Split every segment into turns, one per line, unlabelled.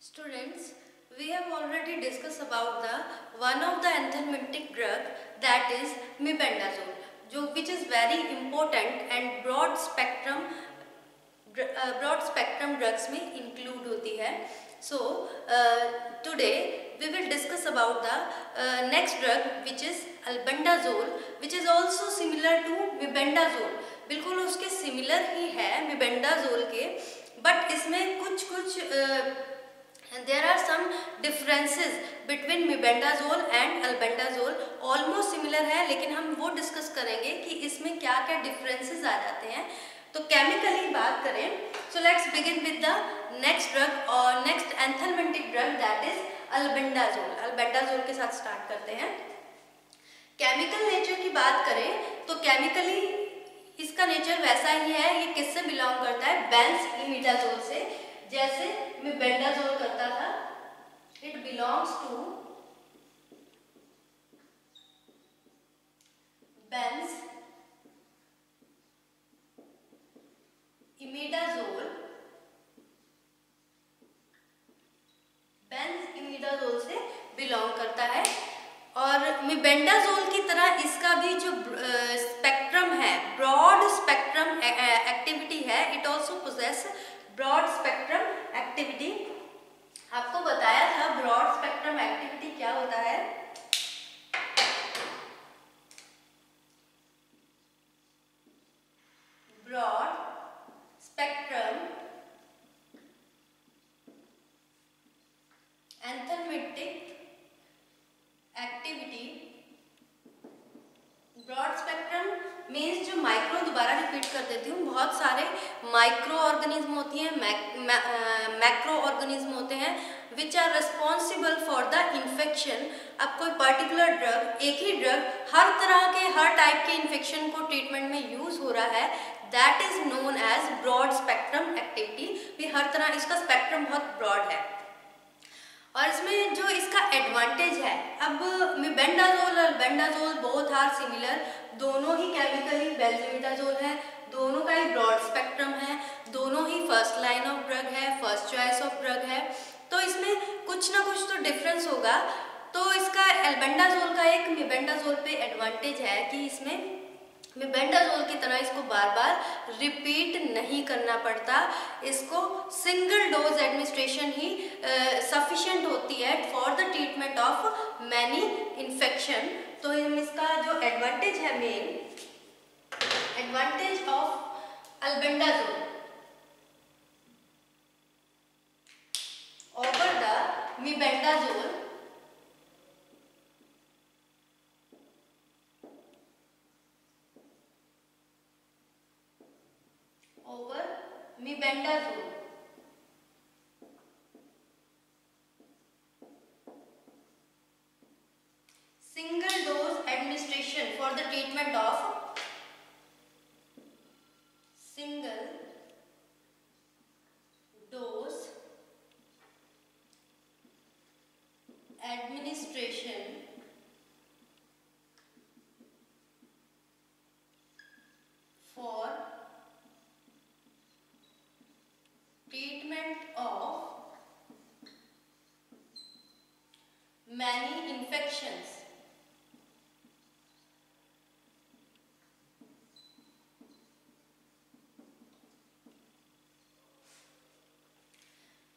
Students, we have already discussed about the one of the anthelmintic drug that is mebendazole, which is very important and broad spectrum drugs में include होती है. So today we will discuss about the next drug which is albendazole, which is also similar to mebendazole. बिल्कुल उसके similar ही है mebendazole के, but इसमें कुछ there are some differences between mebendazole and albendazole. Almost similar है, लेकिन हम वो discuss करेंगे कि इसमें क्या क्या differences आ जाते हैं. तो chemically बात करें, so let's begin with the next drug or next anthelmintic drug that is albendazole. albendazole के साथ start करते हैं. Chemical nature की बात करें तो chemically इसका nature वैसा ही है. ये किससे belong करता है? बेंज इमिडाजोल से. जैसे mebendazole करता था, it belongs to Benz imidazole. Benz imidazole से बिलोंग करता है. और mebendazole की तरह इसका भी जो स्पेक्ट्रम है, ब्रॉड स्पेक्ट्रम एक्टिविटी है. It also poses broad spectrum activity. आपको बताया था ब्रॉड स्पेक्ट्रम एक्टिविटी क्या होता है. Broad spectrum anthelmintic activity. Broad spectrum means जो माइक्रो, दोबारा रिपीट कर देती हूँ, बहुत सारे माइक्रो ऑर्गेनिज्म होती हैं, मैक्रो ऑर्गेनिज्म होते हैं which are responsible for the infection. अब कोई पर्टिकुलर ड्रग, एक ही ड्रग हर तरह के, हर टाइप के इन्फेक्शन को ट्रीटमेंट में यूज हो रहा है, that is known as broad spectrum activity. भी हर तरह, इसका स्पेक्ट्रम बहुत ब्रॉड है. और इसमें जो इसका एडवांटेज है, अब mebendazole और albendazole बोथ आर सिमिलर. दोनों ही केमिकली बेंजोइडाजोल है, दोनों का ही ब्रॉड स्पेक्ट्रम है, दोनों ही फर्स्ट लाइन ऑफ ड्रग है, फर्स्ट चॉइस ऑफ ड्रग है. तो इसमें कुछ ना कुछ तो डिफरेंस होगा. तो इसका albendazole का एक mebendazole पे एडवांटेज है कि इसमें mebendazole की तरह इसको बार बार रिपीट नहीं करना पड़ता. इसको सिंगल डोज एडमिनिस्ट्रेशन ही सफिशिएंट होती है for the treatment of many infection. तो इसका जो एडवांटेज है, main advantage of albendazole over the mebendazole, over mebendazole. Single dose administration for the treatment of single dose administration for treatment of many infections.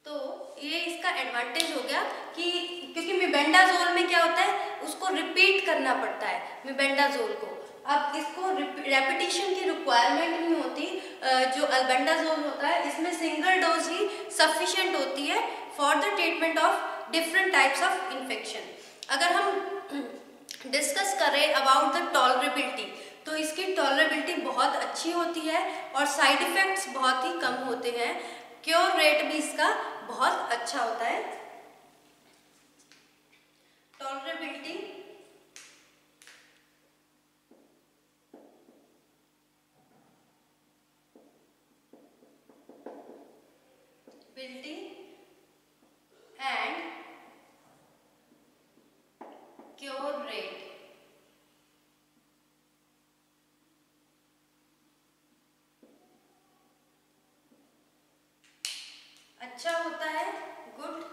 तो ये इसका advantage हो गया कि क्योंकि mebendazole में क्या होता है, उसको रिपीट करना पड़ता है mebendazole को. अब इसको रेपिटेशन की रिक्वायरमेंट नहीं होती. जो albendazole होता है, इसमें सिंगल डोज ही सफिशिएंट होती है for the treatment of different types of infection. अगर हम डिस्कस करें अबाउट द टॉलरेबिलिटी, तो इसकी टॉलरेबिलिटी बहुत अच्छी होती है और साइड इफेक्ट्स बहुत ही कम होते हैं. क्योर रेट भी इसका बहुत अच्छा होता है. Tolerability and cure rate. अच्छा होता है, गुड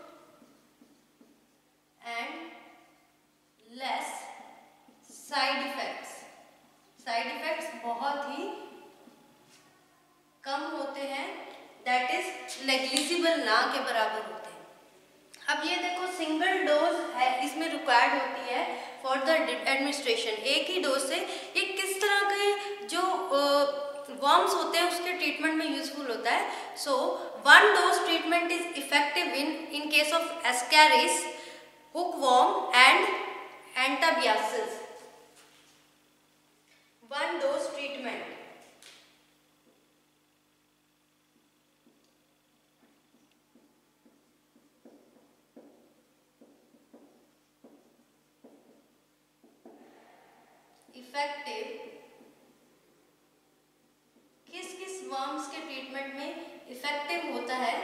नेग्लिजिबल ना के बराबर होते हैं। अब ये देखो सिंगल डोज है, इसमें रिक्वायर्ड होती है फॉर द एडमिनिस्ट्रेशन, एक ही डोज से ये किस तरह के जो वर्म्स होते हैं उसके ट्रीटमेंट में यूजफुल होता है। So one dose treatment is effective in case of ascaris, hookworm and enterobiasis. One dose treatment effective किस किस वर्म्स के ट्रीटमेंट में इफेक्टिव होता है?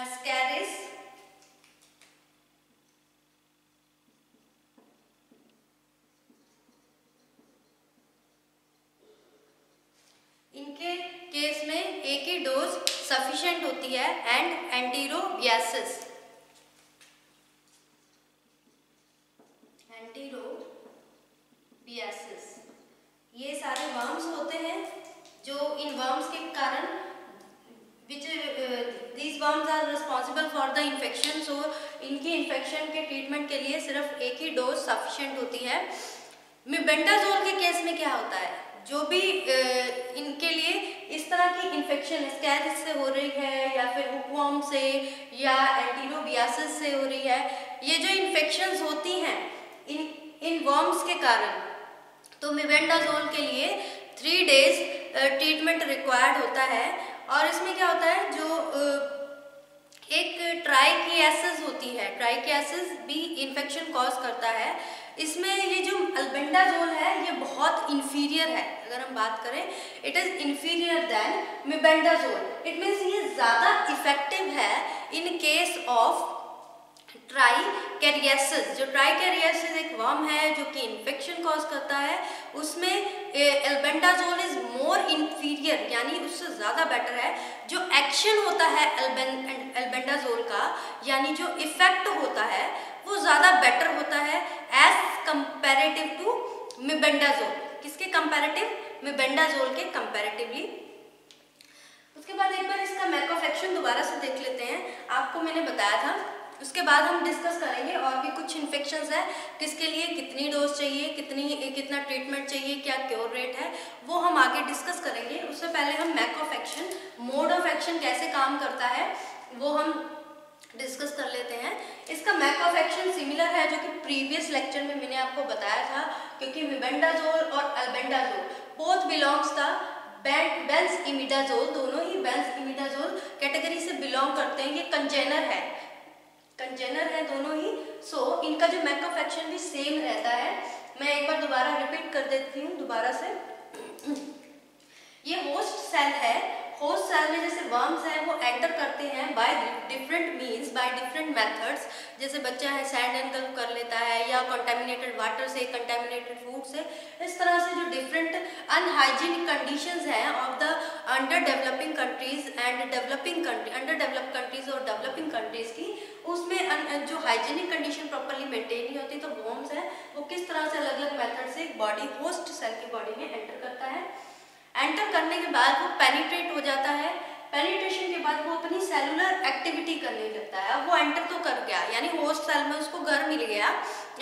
एस्कैरिस, इनके केस में एक ही डोज सफिशिएंट होती है, एंड एंटीरोबियासिस, ये सारे वर्म्स होते हैं जो इन वर्म्स के कारण these worms are responsible for the infection, so इनके इन्फेक्शन के ट्रीटमेंट के लिए सिर्फ एक ही डोज सफिशिएंट होती है। मेबेंडाजोल के केस में क्या होता है, जो भी इनके लिए इस तरह की इन्फेक्शन एस्कैरिस से हो रही है या फिर हुकवर्म से या एंटीरोबियासिस से हो रही है, ये जो इन्फेक्शंस होती हैं इन वर्म्स के कारण, तो मेबेंडाजोल के लिए 3 डेज ट्रीटमेंट रिक्वायर्ड होता है। और इसमें क्या होता है, जो एक ट्राइकियासिस होती है, ट्राइकियासिस भी इन्फेक्शन कॉज करता है। इसमें ये जो अल्बेंडाजोल है ये बहुत इन्फीरियर है, अगर हम बात करें it is inferior than mebendazole. It means ये ज़्यादा इफेक्टिव है इन केस ऑफ ट्राइकैरियासिस। जो ट्राइकैरियासिस एक वर्म है जो कि इन्फेक्शन कॉज करता है, उसमें एल्बेंडाजोल इज मोर इन्फीरियर, यानी उससे ज़्यादा बेटर है। जो एक्शन होता है एल्बेंडाजोल का, यानी जो इफेक्ट होता है वो ज़्यादा बेटर होता है एज कंपैरेटिव टू मेबेंडाजोल। किसके कंपैरेटिव? मेबेंडाजोल के कंपैरेटिवली। उसके बाद एक बार इसका मैक ऑफ एक्शन दोबारा से देख लेते हैं। आपको मैंने बताया था, उसके बाद हम डिस्कस करेंगे और भी कुछ इन्फेक्शंस है, किसके लिए कितनी डोज चाहिए, कितना ट्रीटमेंट चाहिए, क्या क्योर रेट है, वो हम आगे डिस्कस करेंगे। उससे पहले हम mech of action, mode of action कैसे काम करता है वो हम डिस्कस कर लेते हैं। इसका मैक ऑफ एक्शन सिमिलर है जो कि प्रीवियस लेक्चर में मैंने आपको बताया था, क्योंकि मेबेंडाजोल और अल्बेंडाजोल बोथ बिलोंग्स द बेंजइमिडाजोल, दोनों ही बेंजइमिडाजोल कैटेगरी से बिलोंग करते हैं। ये कंजेनर है दोनों ही। सो इनका जो मैक ऑफ एक्शन भी सेम रहता है। मैं एक बार दोबारा रिपीट कर देती हूँ दोबारा से। ये होस्ट सेल है, होस्ट सेल में जैसे वर्म्स हैं वो एंटर करते हैं by different means, by different methods. जैसे बच्चा है सैंड एनगल्फ कर लेता है, या कंटामिनेटेड वाटर से, कंटामिनेटेड फूड से। इस तरह से जो डिफरेंट अनहाइजीनिक कंडीशंस हैं of the under developing countries and developing country, under developed countries और डेवलपिंग कंट्रीज की, उसमें जो हाइजीनिक कंडीशन प्रॉपर्ली मेंटेन नहीं होती, तो वर्म्स है वो किस तरह से अलग अलग मेथड से एक बॉडी, होस्ट सेल की बॉडी में एंटर करता है। एंटर करने के बाद वो पेनिट्रेट हो जाता है। पेनिट्रेशन के बाद वो अपनी सेलुलर एक्टिविटी करने लगता है। अब वो एंटर तो कर गया, यानी होस्ट सेल में उसको घर मिल गया,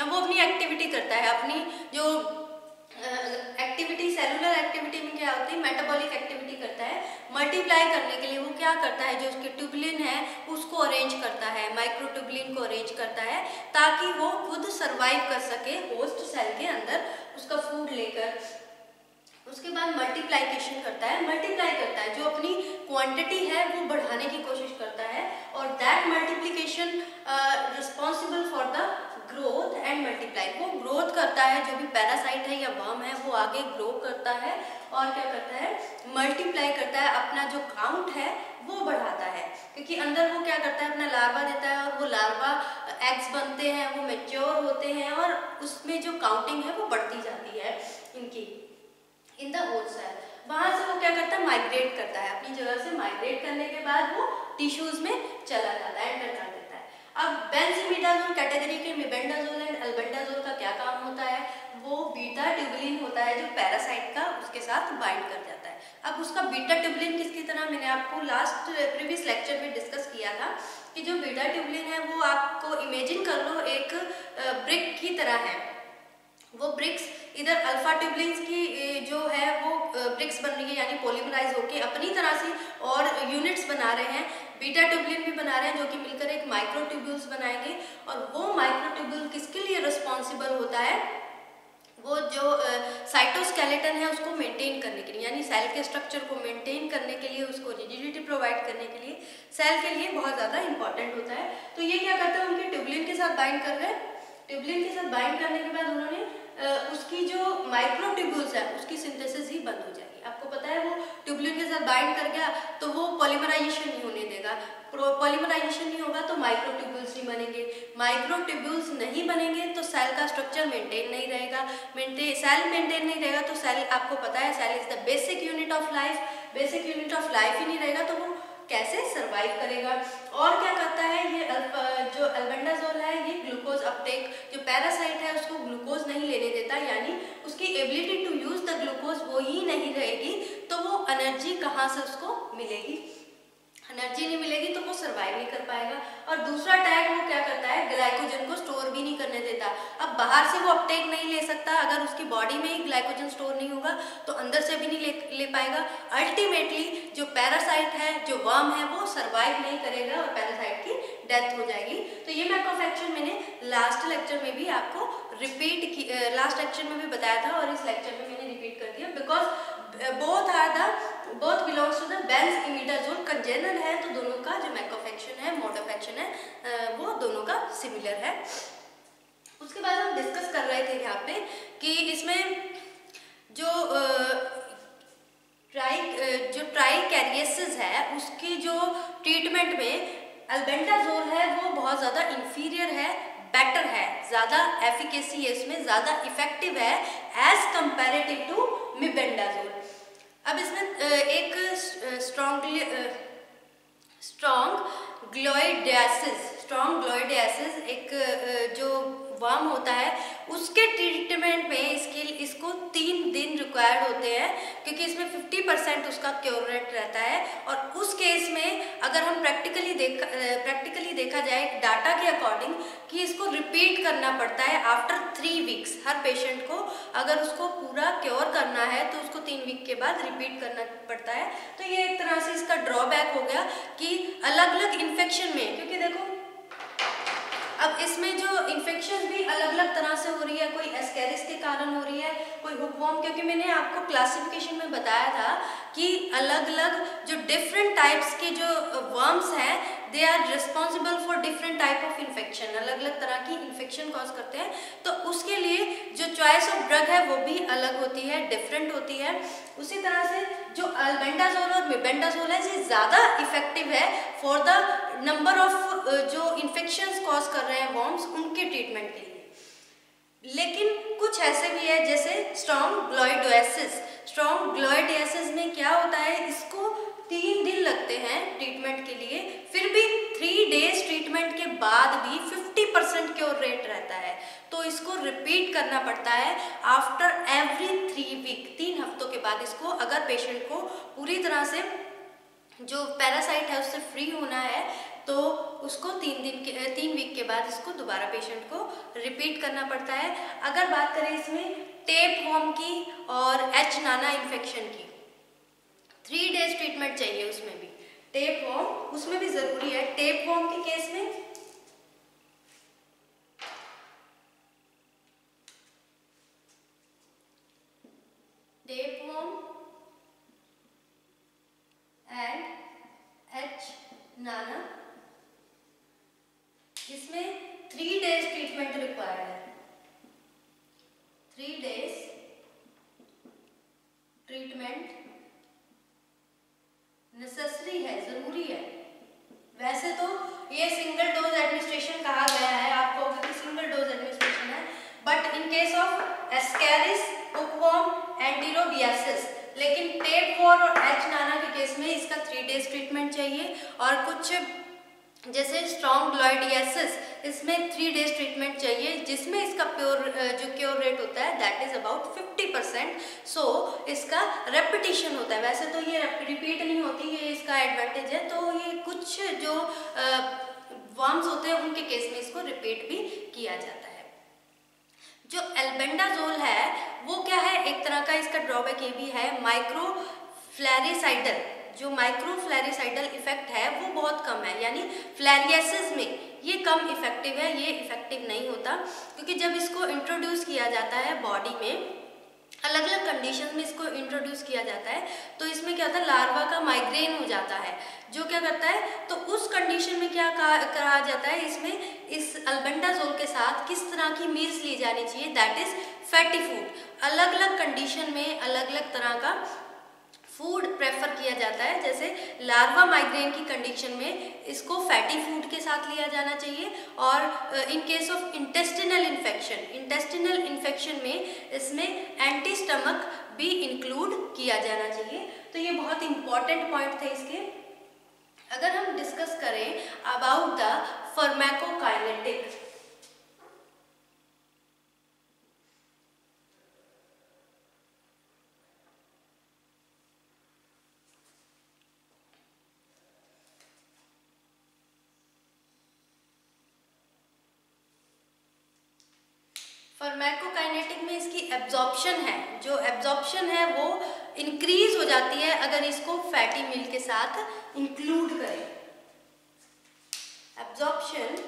अब वो अपनी एक्टिविटी करता है। अपनी जो एक्टिविटी, सेलुलर एक्टिविटी में क्या होती है, मेटाबॉलिक एक्टिविटी करता है। मल्टीप्लाई करने के लिए वो क्या करता है, जो उसके ट्यूबुलिन है उसको अरेंज करता है, माइक्रोट्यूबुलिन को अरेंज करता है, ताकि वो खुद सर्वाइव कर सके होस्ट सेल के अंदर उसका फूड लेकर। उसके बाद मल्टीप्लाइकेशन करता है, जो अपनी क्वांटिटी है वो बढ़ाने की कोशिश करता है, और that multiplication responsible for the growth and multiply. वो ग्रोथ करता है, जो भी पैरासाइट है या वर्म है वो आगे ग्रो करता है, और क्या करता है, मल्टीप्लाई करता है, अपना जो काउंट है वो बढ़ाता है। क्योंकि अंदर वो क्या करता है, अपना लार्वा देता है, और वो लार्वा एग्स बनते हैं, वो मैच्योर होते हैं, और उसमें जो काउंटिंग है वो बढ़ती जाती है इनकी इन द होस्ट सेल। वहां से वो क्या करता है, माइग्रेट करता है, अपनी जगह से माइग्रेट करने के बाद वो टिश्यूज में चला जाता है, एंटर कर देता है। अब बेंजइमिडाज़ोल कैटेगरी के मेबेंडाज़ोल एंड अल्बेंडाज़ोल का क्या काम होता है, वो बीटा ट्यूबुलिन होता है जो पैरासाइट का उसके साथ बाइंड कर जाता है। अब उसका बीटा ट्यूबुलिन किसकी तरह, मैंने आपको लास्ट प्रीवियस लेक्चर में डिस्कस किया था कि जो बीटा ट्यूबुलिन है वो आपको इमेजिन कर लो एक ब्रिक की तरह है। वो ब्रिक्स इधर अल्फा ट्यूबुलिन्स की जो है वो ब्रिक्स बन रही है, यानी पॉलीमराइज होके अपनी तरह से और यूनिट्स बना रहे हैं, बीटा ट्यूबुलिन भी बना रहे हैं जो कि मिलकर एक माइक्रो ट्यूब्यूल्स बनाएंगे। और वो माइक्रो ट्यूब्यूल किसके लिए रिस्पॉन्सिबल होता है, वो जो साइटोस्केलेटन है उसको मेंटेन करने के लिए, यानी सेल के स्ट्रक्चर को मेंटेन करने के लिए, उसको रिजिडिटी प्रोवाइड करने के लिए सेल के लिए बहुत ज़्यादा इंपॉर्टेंट होता है। तो ये क्या करता है, उनके ट्यूबुलिन के साथ बाइंड कर रहे हैं, ट्यूबुलिन के साथ बाइंड करने के बाद उन्होंने उसकी जो माइक्रो ट्यूब्यूल्स है उसकी सिंथेसिस ही बंद हो जाएगी। आपको पता है वो ट्यूबुलिन के साथ बाइंड कर गया तो वो पॉलीमराइजेशन नहीं होने देगा, पॉलीमराइजेशन नहीं होगा तो माइक्रो ट्यूब्यूल्स नहीं बनेंगे, माइक्रो ट्यूब्यूल्स नहीं बनेंगे तो सेल का स्ट्रक्चर मेंटेन नहीं रहेगा, सेल मेंटेन नहीं रहेगा तो सेल, आपको पता है cell is the basic unit of life, basic unit of life ही नहीं रहेगा तो वो कैसे सरवाइव करेगा। और क्या करता है ये जो अल्बेंडाज़ोल है, ये ग्लूकोज अपटेक, जो पैरासाइट है उसको ग्लूकोज नहीं लेने देता, यानी उसकी ability to use the glucose वो ही नहीं रहेगी, तो वो एनर्जी कहाँ से उसको मिलेगी, एनर्जी नहीं मिलेगी तो वो सर्वाइव नहीं कर पाएगा। और दूसरा टैग वो क्या करता है, ग्लाइकोजन को स्टोर भी नहीं करने देता। अब बाहर से वो अपटेक नहीं ले सकता, अगर उसकी बॉडी में ही ग्लाइकोजन स्टोर नहीं होगा तो अंदर से भी नहीं ले पाएगा। अल्टीमेटली जो पैरासाइट है, जो वर्म है, वो सर्वाइव नहीं करेगा और पैरासाइट की डेथ हो जाएगी। तो ये मैकोफैक्चर मैंने लास्ट लेक्चर में भी आपको रिपीट की, लास्ट लेक्चर में भी बताया था और इस लेक्चर में मैंने रिपीट कर दिया, because both belongs to the benzimidazole congener है, तो दोनों का जो मैकोफैक्शन है, मोड ऑफ एक्शन है, वो दोनों का सिमिलर है। उसके बाद हम डिस्कस कर रहे थे यहाँ पे कि इसमें जो ट्राइकैरियसिस है उसकी जो ट्रीटमेंट में अल्बेंडाज़ोल है वो बहुत ज़्यादा इंफीरियर है, बेटर है, ज़्यादा एफिकेसी है, इसमें ज़्यादा इफेक्टिव है एज कंपेरेटिव टू मेबेंडाज़ोल। अब इसमें एक स्ट्रॉन्ग ग्लोइडियासिस एक जो वर्म होता है उसके ट्रीटमेंट में इसको 3 दिन रिक्वायर्ड होते हैं, क्योंकि इसमें 50% उसका क्योर रेट रहता है। और उस केस में अगर हम प्रैक्टिकली देखा जाए डाटा के अकॉर्डिंग कि इसको रिपीट करना पड़ता है आफ्टर 3 वीक्स। हर पेशेंट को अगर उसको पूरा क्योर करना है तो उसको 3 वीक के बाद रिपीट करना पड़ता है। तो ये एक तरह से इसका ड्रॉबैक हो गया कि अलग अलग इन्फेक्शन में, क्योंकि देखो अब इसमें जो इन्फेक्शन भी अलग अलग तरह से हो रही है, कोई एस्केरिस के कारण हो रही है, कोई हुकवर्म, क्योंकि मैंने आपको क्लासिफिकेशन में बताया था कि अलग अलग जो डिफरेंट टाइप्स के जो वर्म्स हैं they are responsible for different type of infection, अलग अलग तरह की इन्फेक्शन कॉज करते हैं। तो उसके लिए जो चॉइस ऑफ ड्रग है वो भी अलग होती है, डिफरेंट होती है। उसी तरह से जो अल्बेंडाज़ोल और मेबेंडाज़ोल है ये ज़्यादा इफेक्टिव है फॉर द नंबर ऑफ जो इन्फेक्शंस कॉज कर रहे हैं वर्म्स उनके ट्रीटमेंट के लिए। लेकिन कुछ ऐसे भी है जैसे स्ट्रॉन्ग ग्लोइडियासिस में क्या होता है, इसको 3 दिन लगते हैं ट्रीटमेंट के लिए, फिर भी 3 डेज ट्रीटमेंट के बाद भी 50% क्योर रेट रहता है। तो इसको रिपीट करना पड़ता है आफ्टर एवरी 3 वीक, 3 हफ्तों के बाद इसको, अगर पेशेंट को पूरी तरह से जो पैरासाइट है उससे फ्री होना है तो उसको 3 वीक के बाद इसको दोबारा पेशेंट को रिपीट करना पड़ता है। अगर बात करें इसमें टेप वर्म की और एच नाना इन्फेक्शन की, 3 डेज ट्रीटमेंट चाहिए उसमें भी, टेप वर्म उसमें भी जरूरी है। टेप वर्म के केस में टेप वर्म एंड एच नाना, इसमें 3 डेज ट्रीटमेंट रिक्वायर्ड है, 3 डेज ट्रीटमेंट नेसेसरी है, जरूरी है। वैसे तो ये सिंगल डोज एडमिनिस्ट्रेशन कहा गया है आपको कि सिंगल डोज एडमिनिस्ट्रेशन है, but in case of ascaris, hookworm, enterobiasis, लेकिन टेप वॉर और एच नाना के केस में इसका 3 डेज ट्रीटमेंट चाहिए। और कुछ जैसे स्ट्रॉन्गलोइडियासिस, इसमें 3 डेज ट्रीटमेंट चाहिए, जिसमें इसका जो क्योर रेट होता है दैट इज अबाउट 50%। सो इसका रेपिटेशन होता है, वैसे तो ये रिपीट नहीं होती, ये इसका एडवांटेज है। तो ये कुछ जो वर्म्स होते हैं उनके केस में इसको रिपीट भी किया जाता है। जो एल्बेंडाजोल है वो क्या है, एक तरह का इसका ड्रॉबैक ये भी है, माइक्रोफ्लैरिसाइडल, जो माइक्रोफ्लैरिसाइडल इफेक्ट है वो बहुत कम है, यानी फ्लैरियासिस में ये कम इफेक्टिव है, ये इफेक्टिव नहीं होता, क्योंकि जब इसको इंट्रोड्यूस किया जाता है बॉडी में, अलग अलग कंडीशन में इसको इंट्रोड्यूस किया जाता है, तो इसमें क्या होता है, लार्वा का माइग्रेन हो जाता है, जो क्या करता है, तो उस कंडीशन में क्या कहा जाता है, इसमें इस अल्बेंडाजोल के साथ किस तरह की मील्स ली जानी चाहिए, दैट इज फैटी फूड। अलग अलग कंडीशन में अलग अलग तरह का फूड प्रेफर किया जाता है। जैसे लार्वा माइग्रेन की कंडीशन में इसको फैटी फूड के साथ लिया जाना चाहिए, और इन केस ऑफ इंटेस्टिनल इन्फेक्शन में इसमें एंटी स्टमक भी इंक्लूड किया जाना चाहिए। तो ये बहुत इंपॉर्टेंट पॉइंट थे इसके। अगर हम डिस्कस करें अबाउट द फार्माकोकाइनेटिक, फार्माकोकाइनेटिक में इसकी एब्जॉर्प्शन है, जो एब्जॉर्प्शन है वो इंक्रीज हो जाती है अगर इसको फैटी मील के साथ इंक्लूड करें। Absorption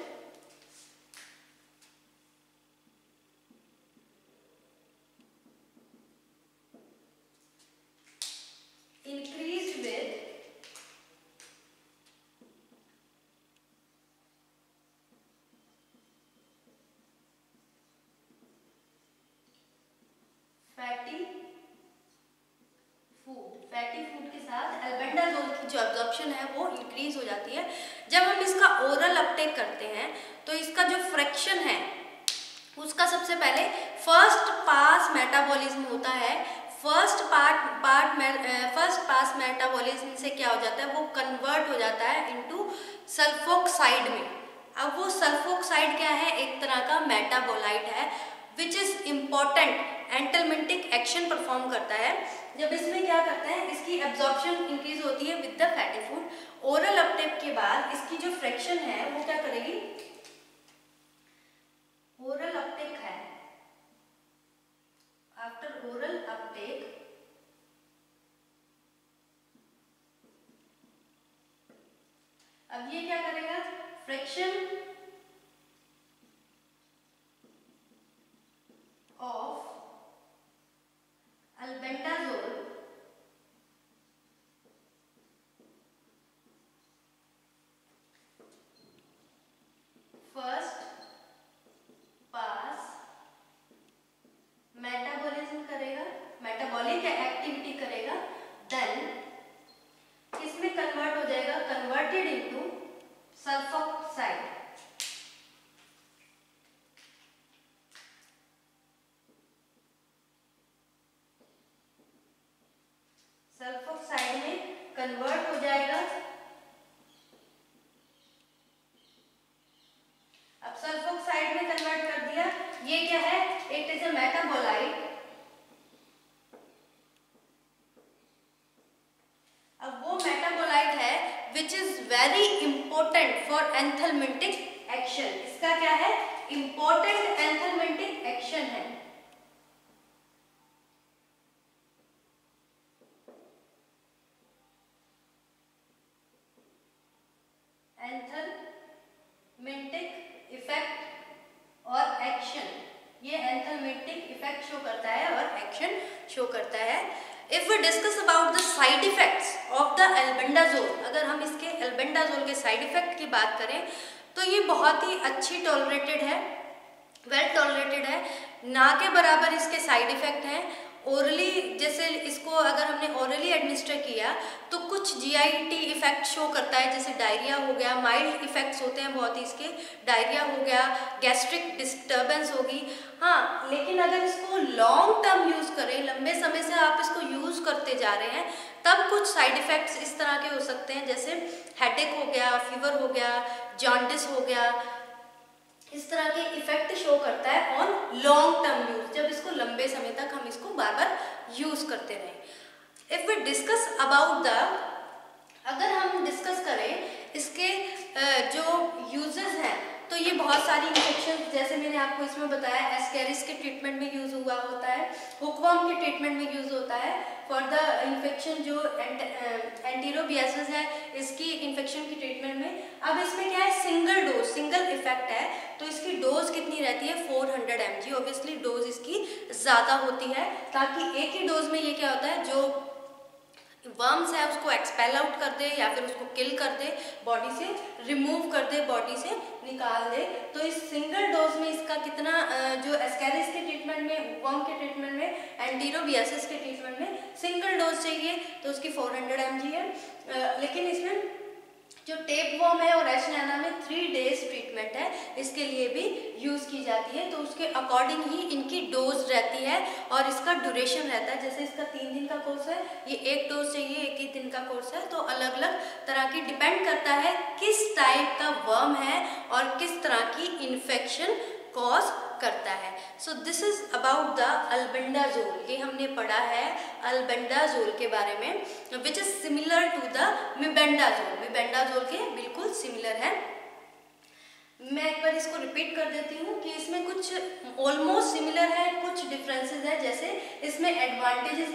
increase with fatty food के साथ एल्बेंडाजोल की जो एब्जॉर्प्शन है वो इंक्रीज हो जाती है। जब हम इसका ओरल अपटेक करते हैं तो इसका जो फ्रैक्शन है उसका सबसे पहले फर्स्ट पास मेटाबॉलिज्म होता है। फर्स्ट पास मेटाबॉलिज्म से क्या हो जाता है, वो कन्वर्ट हो जाता है इनटू सल्फोक्साइड में। अब वो सल्फोक्साइड क्या है, एक तरह का मेटाबोलाइट है which is important anthelmintic action perform करता है। जब इसमें क्या करता है, इसकी एब्जॉर्प्शन इंक्रीज होती है with the fatty food. Oral Uptake के बाद इसकी जो फ्रैक्शन है वो क्या करेगी, ओरल अपटेक है, आफ्टर ओरल अपटेक अब ये क्या करेगा, fraction of albendazole first pass metabolism करेगा, मेटाबॉलिक एक्टिविटी करेगा, देन इसमें कन्वर्ट हो जाएगा, कन्वर्टेड इनटू सल्फोक्साइड। सल्फोक्साइड में कन्वर्ट हो जाएगा। अब सल्फोक्साइड में कन्वर्ट कर दिया, ये क्या है, इट इज अ मेटाबोलाइट। अब वो मेटाबोलाइट है which is very important for anthelmintic action. इसका क्या है, इंपॉर्टेंट एंथलमेंटिक एक्शन है। एंथलमेंटिक इफेक्ट और एक्शन, ये एंथलमेंटिक इफेक्ट शो करता है और एक्शन शो करता है। If we discuss about the side effects of the albendazole, अगर हम इसके एल्बेंडाजोल के साइड इफेक्ट की बात करें तो ये बहुत ही अच्छी टॉलरेटेड है, वेल टॉलरेटेड है, ना के बराबर इसके साइड इफेक्ट हैं। ओरली जैसे इसको अगर हमने ओरली एडमिनिस्टर किया तो कुछ जीआईटी इफेक्ट शो करता है, जैसे डायरिया हो गया, माइल्ड इफेक्ट्स होते हैं बहुत ही इसके, डायरिया हो गया, गैस्ट्रिक डिस्टर्बेंस होगी। हाँ, लेकिन अगर इसको लॉन्ग टर्म यूज़ करें, लंबे समय से आप इसको यूज़ करते जा रहे हैं, तब कुछ साइड इफ़ेक्ट्स इस तरह के हो सकते हैं, जैसे हेडेक हो गया, फीवर हो गया, जॉन्डिस हो गया, इस तरह के इफेक्ट शो करता है ऑन लॉन्ग टर्म यूज, जब इसको लंबे समय तक हम इसको बार बार यूज करते रहें। If we discuss about the, अगर हम डिस्कस करें इसके जो यूजेस हैं, तो ये बहुत सारी इन्फेक्शन, जैसे मैंने आपको इसमें बताया, एस्केरिस के ट्रीटमेंट में यूज हुआ होता है, हुकवर्म के ट्रीटमेंट में यूज होता है, फॉर द इन्फेक्शन जो एंटीरोबियासिस है इसकी इन्फेक्शन की ट्रीटमेंट में। अब इसमें क्या है, सिंगल डोज, सिंगल इफेक्ट है, तो इसकी डोज कितनी रहती है, 400 mg। ऑब्वियसली डोज इसकी ज़्यादा होती है, ताकि एक ही डोज में ये क्या होता है, जो वर्म्स है उसको एक्सपेल आउट कर दे या फिर उसको किल कर दे, बॉडी से रिमूव कर दे, बॉडी से निकाल दे। तो इस सिंगल डोज में इसका कितना, जो एस्केरिस के ट्रीटमेंट में, वर्म के ट्रीटमेंट में, एंटीरोबियासिस के ट्रीटमेंट में सिंगल डोज चाहिए तो उसकी 400 mg है। लेकिन इसमें जो टेप वर्म है और एच नैना में 3 days ट्रीटमेंट है, इसके लिए भी यूज़ की जाती है, तो उसके अकॉर्डिंग ही इनकी डोज रहती है और इसका ड्यूरेशन रहता है। जैसे इसका 3 दिन का कोर्स है, ये 1 डोज चाहिए, 1 ही दिन का कोर्स है, तो अलग अलग तरह की डिपेंड करता है किस टाइप का वर्म है और किस तरह की इन्फेक्शन कॉज करता है। So this is about the albendazole, ये हमने पढ़ा है अल्बेंडाजोल के बारे में, which is similar to the mebendazole, mebendazole के बिल्कुल सिमिलर है। मैं एक बार इसको रिपीट कर देती हूँ कि इसमें कुछ ऑलमोस्ट सिमिलर है, कुछ डिफरेंसेस है। जैसे इसमें एडवांटेजेस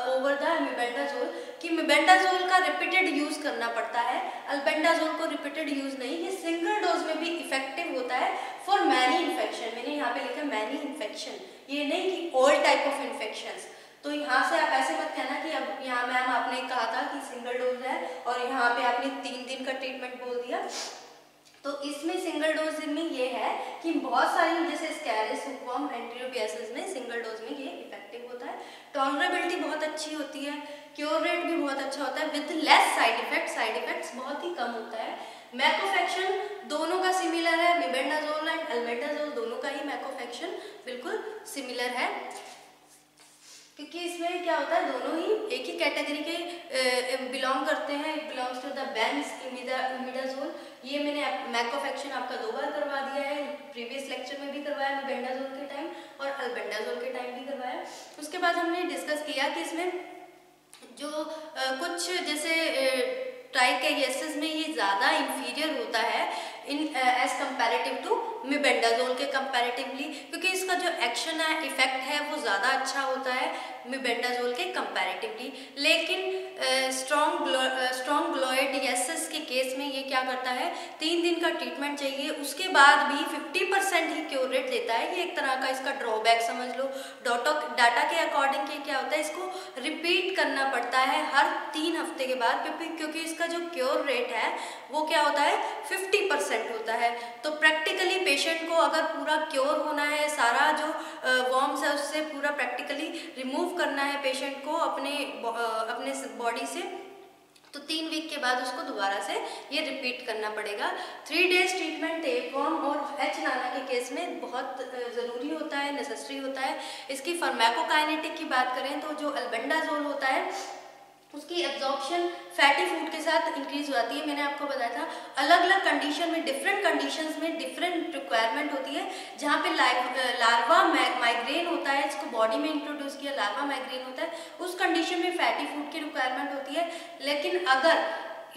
ओवर द मिबेंडाजोल, कि मिबेंडाजोल का रिपीटेड यूज करना पड़ता है, अल्बेंडाजोल को रिपीटेड यूज नहीं, ये सिंगल डोज में भी इफेक्टिव होता है फॉर मैनी इन्फेक्शन। मैंने यहाँ पे लिखा मैनी इन्फेक्शन, ये नहीं कि ऑल टाइप ऑफ इन्फेक्शंस। तो यहाँ से आप ऐसे मत कहना कि अब यहाँ मैम आपने कहा था कि सिंगल डोज है और यहाँ पे आपने 3 दिन का ट्रीटमेंट बोल दिया। तो इसमें सिंगल डोज में ये है कि बहुत सारी, जैसे एस्केरिस, हुकवर्म, एंटीरोबियासिस में सिंगल डोज में ये इफेक्टिव होता है। टॉलरेबिलिटी बहुत अच्छी होती है, क्योर रेट भी बहुत अच्छा होता है with less side effect, side effects बहुत ही कम होता है। मैकोफेक्शन दोनों का सिमिलर है, मिबेंडाजोल एंड अल्बेंडाजोल दोनों का ही मैकोफेक्शन बिल्कुल सिमिलर है, क्योंकि इसमें क्या होता है, दोनों ही एक ही कैटेगरी के बिलोंग करते हैं, बिलोंग्स टू द बेंज इमिडाजोल। ये मैंने मैकोफेक्शन आपका 2 बार करवा दिया है, प्रीवियस लेक्चर में भी करवाया, मिबेंडाजोल के टाइम और अल्बेंडाजोल के टाइम भी करवाया। उसके बाद हमने डिस्कस किया कि इसमें जो कुछ जैसे ट्राइकेसिस में ये ज़्यादा इंफीरियर होता है इन एज कंपैरेटिव टू मिबेंडाजोल के कंपैरेटिवली, क्योंकि इसका जो एक्शन है, इफेक्ट है, वो ज़्यादा अच्छा होता है मिबेंडाजोल के कंपैरेटिवली। लेकिन स्ट्रॉन्ग ग्लोएडियासिस के केस में ये क्या करता है, 3 दिन का ट्रीटमेंट चाहिए, उसके बाद भी 50% ही क्योर रेट देता है। ये एक तरह का इसका ड्रॉबैक समझ लो। डाटा के अकॉर्डिंग ये क्या होता है, इसको रिपीट करना पड़ता है हर 3 हफ्ते के बाद, क्योंकि इसका जो क्योर रेट है वो क्या होता है, 50% होता है। तो प्रैक्टिकली पेशेंट को अगर पूरा क्योर होना है, सारा जो वर्म्स है उससे पूरा प्रैक्टिकली रिमूव करना है पेशेंट को अपने बॉडी से, तो 3 वीक के बाद उसको दोबारा से ये रिपीट करना पड़ेगा। 3 days ट्रीटमेंट टेपवर्म और एच नाना के केस में बहुत ज़रूरी होता है, नेसेसरी होता है। इसकी फार्माकोकाइनेटिक की बात करें तो जो अल्बेंडाजोल होता है उसकी एब्जॉर्प्शन फैटी फूड के साथ इंक्रीज हो जाती है। मैंने आपको बताया था अलग अलग कंडीशन में, डिफरेंट कंडीशंस में डिफरेंट रिक्वायरमेंट होती है। जहाँ पे लार्वा माइग्रेन होता है, इसको बॉडी में इंट्रोड्यूस किया, लार्वा माइग्रेन होता है, उस कंडीशन में फैटी फूड की रिक्वायरमेंट होती है। लेकिन अगर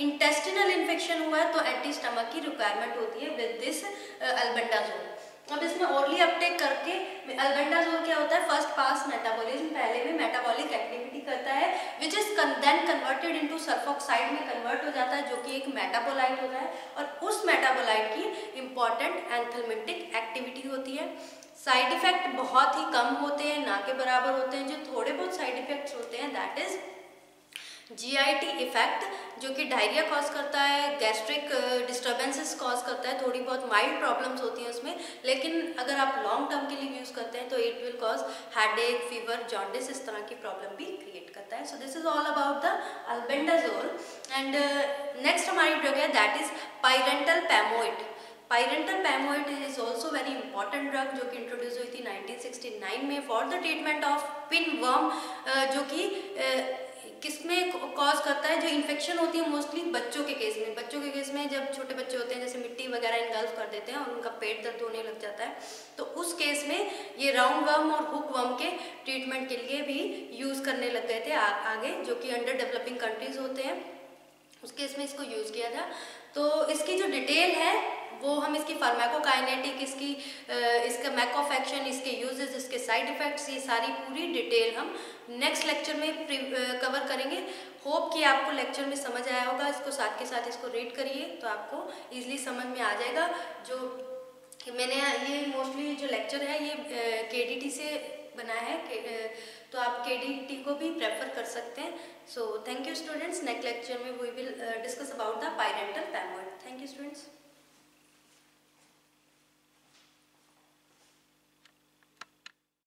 इंटेस्टिनल इन्फेक्शन हुआ है तो एंटी स्टमक की रिक्वायरमेंट होती है विद दिस अल्बेंडाजोल। अब इसमें ओरली अपटेक करके अल्बेंडाजोल क्या होता है, फर्स्ट पास मेटाबॉलिज्म, पहले में मेटाबॉलिक एक्टिविटी करता है, which is then converted into sulfoxide में कन्वर्ट हो जाता है, जो कि एक मेटाबोलाइट होता है, और उस मेटाबोलाइट की इंपॉर्टेंट एंथलमेटिक एक्टिविटी होती है। साइड इफेक्ट बहुत ही कम होते हैं, ना के बराबर होते हैं। जो थोड़े बहुत साइड इफेक्ट्स होते हैं दैट इज GIT इफेक्ट, जो कि डायरिया कॉज करता है, गैस्ट्रिक डिस्टर्बेंसेस कॉज करता है, थोड़ी बहुत माइल्ड प्रॉब्लम्स होती हैं उसमें। लेकिन अगर आप लॉन्ग टर्म के लिए यूज़ करते हैं तो it will cause headache, fever, jaundice, इस तरह की प्रॉब्लम भी क्रिएट करता है। So this is all about the albendazole. And next हमारी ड्रग है that is pyrantel pamoate. Pyrantel pamoate is also very important drug, जो कि इंट्रोड्यूस हुई थी 1969 में for the treatment of pinworm, जो कि किसमें कॉज करता है, जो इन्फेक्शन होती है मोस्टली बच्चों के केस में जब छोटे बच्चे होते हैं जैसे मिट्टी वगैरह इनगल्फ कर देते हैं और उनका पेट दर्द होने लग जाता है, तो उस केस में ये राउंड वर्म और हुक वर्म के ट्रीटमेंट के लिए भी यूज़ करने लग गए थे आगे, जो कि अंडर डेवलपिंग कंट्रीज होते हैं, उस केस में इसको यूज़ किया था। तो इसकी जो डिटेल है वो हम इसकी फार्माकोकाइनेटिक, इसका मैक ऑफ एक्शन, इसके यूजेस, इसके साइड इफ़ेक्ट्स, ये सारी पूरी डिटेल हम नेक्स्ट लेक्चर में कवर करेंगे। होप कि आपको लेक्चर में समझ आया होगा। इसको साथ के साथ इसको रीड करिए तो आपको ईजिली समझ में आ जाएगा। जो मैंने ये मोस्टली जो लेक्चर है ये KDT से बना है, तो आप KDT को भी प्रेफर कर सकते हैं। So thank you students. Next lecture में वी विल डिस्कस